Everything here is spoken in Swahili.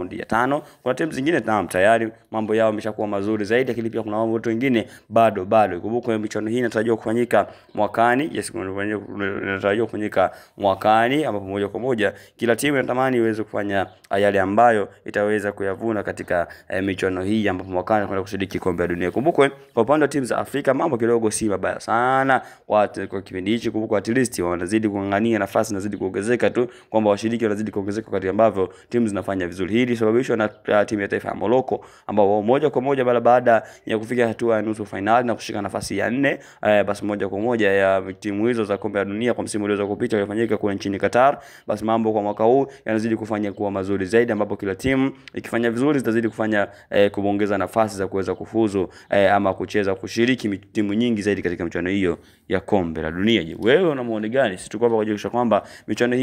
raundi ya 5. Kuna timu zingine tayari mambo yao yameshakuwa mazuri zaidi, lakini pia kuna watu wengine bado. Kumbuka michuano hii inatarajiwa kufanyika mwakani. Inatarajiwa kufanyika mwakani, ambapo moja kwa moja kila timu inatamani iweze kufanya yale ambayo itaweza kuyavuna katika michuano hii, ambapo mwakani kwenda kushiriki kombe la dunia. Kumbuka kwa upande wa timu za Afrika mambo kidogo si mabaya sana kwa kipindi hichi. Kumbuka at least wanazidi kung'ang'ania, nafasi zinazidi kuongezeka tu, kwamba washiriki wanazidi kuongezeka kadri ambavyo timu zinafanya vizuri. Hili sababishwa na timu ya taifa ya Morocco, ambao moja kwa moja baada ya kufika hatua ya nusu finali na kushika nafasi ya 4, basi moja kwa moja ya timu hizo za kombe la dunia kwa msimu ulioweza kupita ulifanyika kule nchini Qatar, basi mambo kwa mwaka huu yanazidi kufanya kuwa mazuri zaidi, ambapo kila timu ikifanya vizuri zitazidi kufanya kuongeza nafasi za kuweza kufuzu ama kushiriki timu nyingi zaidi katika michuano hiyo ya kombe la dunia. Je, wewe una maoni gani? Sisi tuko hapa kwa ajili ya kwamba michuano hii